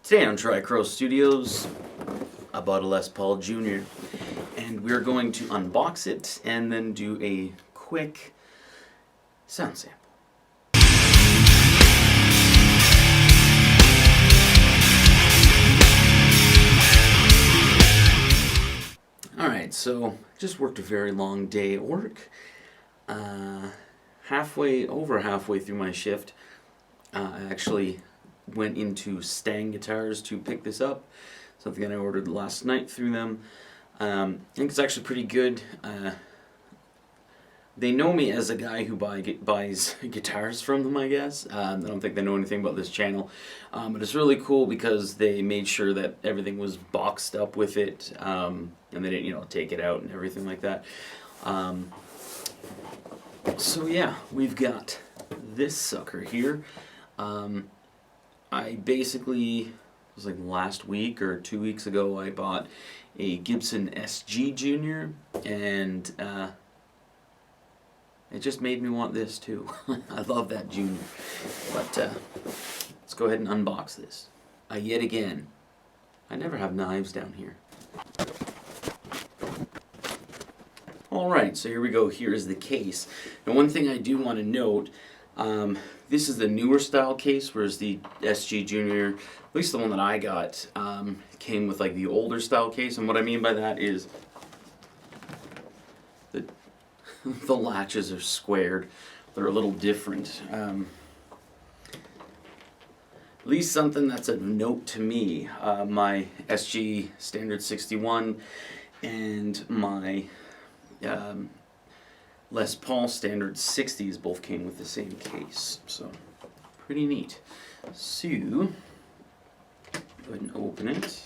Today on Tricrow Studios, I bought a Les Paul Jr. and we're going to unbox it and then do a quick sound sample. Alright, so just worked a very long day at work. Over halfway through my shift, I actually went into Stang Guitars to pick this up. Something that I ordered last night through them. I think it's actually pretty good. They know me as a guy who buys guitars from them, I guess. I don't think they know anything about this channel. But it's really cool because they made sure that everything was boxed up with it. And they didn't, take it out and everything like that. So yeah, we've got this sucker here. I basically, it was like last week or 2 weeks ago, I bought a Gibson SG Junior, and it just made me want this too. I love that Junior. But let's go ahead and unbox this. Yet again, I never have knives down here. Alright, so here we go. Here is the case. Now one thing I do want to note, this is the newer style case, whereas the SG Junior, at least the one that I got, came with like the older style case. And what I mean by that is the latches are squared. They're a little different. At least something that's a note to me. My SG Standard 61 and my Les Paul Standard 60s both came with the same case, so pretty neat. So, go ahead and open it.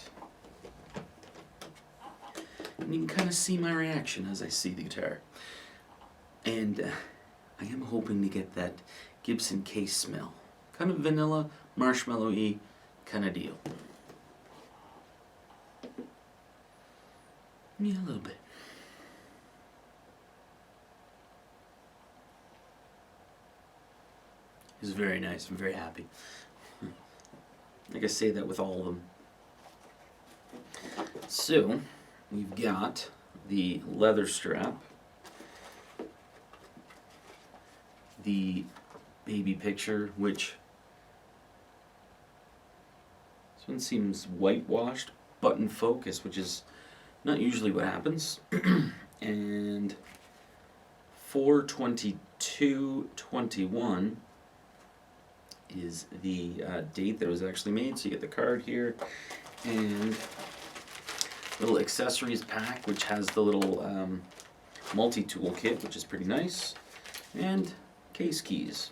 And you can kind of see my reaction as I see the guitar. And I am hoping to get that Gibson case smell. Kind of vanilla, marshmallow-y kind of deal. Yeah, a little bit. It's very nice. I'm very happy. I guess say that with all of them. So, we've got the leather strap, the baby picture, which this one seems whitewashed, button focus, which is not usually what happens, and 4/22/21 is the date that it was actually made. So you get the card here and little accessories pack, which has the little multi-tool kit, which is pretty nice, and case keys.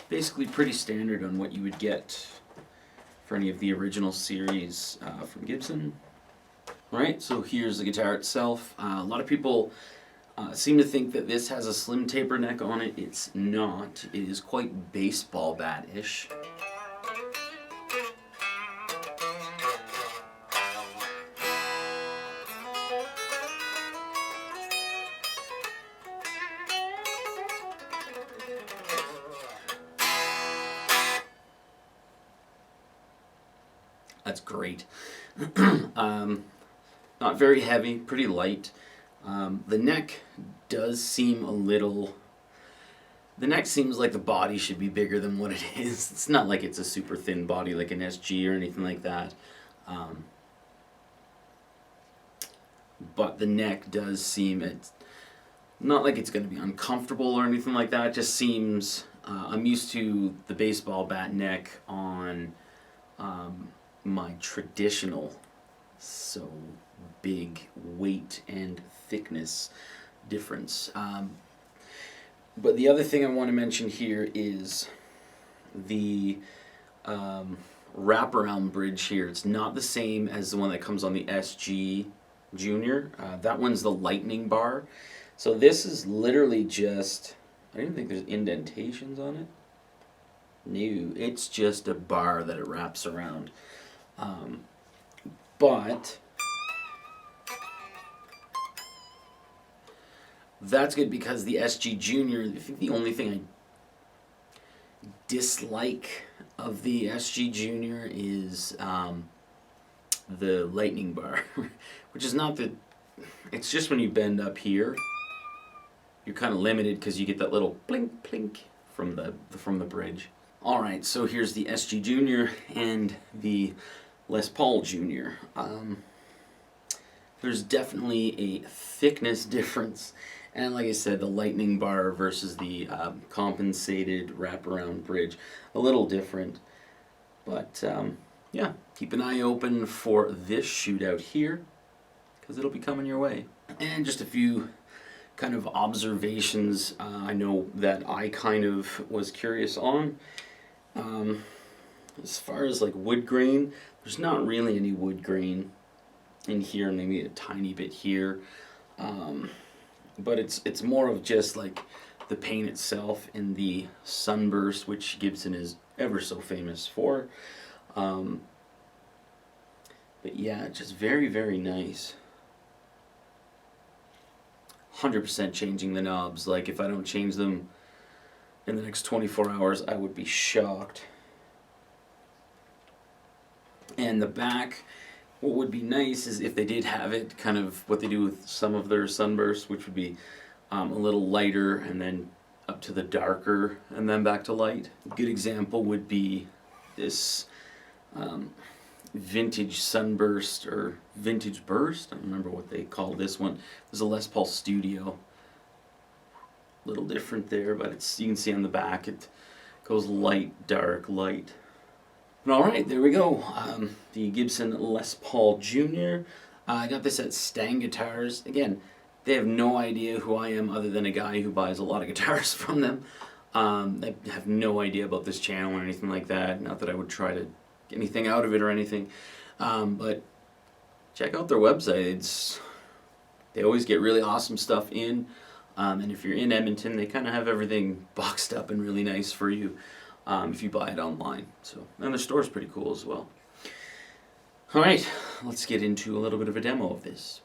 Basically pretty standard on what you would get for any of the original series from Gibson. Alright, so here's the guitar itself. A lot of people seem to think that this has a slim taper neck on it. It's not. It is quite baseball bat-ish. That's great. Not very heavy, pretty light. The neck does seem a little... The neck seems like the body should be bigger than what it is. It's not like it's a super thin body like an SG or anything like that. But the neck does seem... It's not like it's going to be uncomfortable or anything like that. It just seems... I'm used to the baseball bat neck on my traditional, so big weight and thickness difference. But the other thing I want to mention here is the wraparound bridge here. It's not the same as the one that comes on the SG Junior. That one's the lightning bar. So this is literally just, I don't even think there's indentations on it. No, it's just a bar that it wraps around. But that's good because the SG Junior, I think the only thing I dislike of the SG Junior is the lightning bar, which is not the, it's just when you bend up here, you're kind of limited because you get that little blink blink from the bridge. All right, so here's the SG Junior and the Les Paul Junior. There's definitely a thickness difference, and like I said, the lightning bar versus the compensated wraparound bridge, a little different. But yeah, keep an eye open for this shootout here, because it'll be coming your way. And just a few kind of observations I know that I kind of was curious on. As far as like wood grain, there's not really any wood grain in here, maybe a tiny bit here, but it's more of just like the paint itself and the sunburst, which Gibson is ever so famous for. But yeah, just very, very nice. 100% changing the knobs. Like, if I don't change them in the next 24 hours, I would be shocked. And the back, what would be nice is if they did have it, kind of what they do with some of their sunbursts, which would be a little lighter and then up to the darker and then back to light. A good example would be this vintage sunburst or vintage burst. I don't remember what they call this one. There's a Les Paul Studio. A little different there, but it's, you can see on the back it goes light, dark, light. Alright, there we go. The Gibson Les Paul Jr. I got this at Stang Guitars. Again, they have no idea who I am other than a guy who buys a lot of guitars from them. They have no idea about this channel or anything like that. Not that I would try to get anything out of it or anything. But check out their website. They always get really awesome stuff in. And if you're in Edmonton, they kind of have everything boxed up and really nice for you. If you buy it online. So, and the store's pretty cool as well. Alright, let's get into a little bit of a demo of this.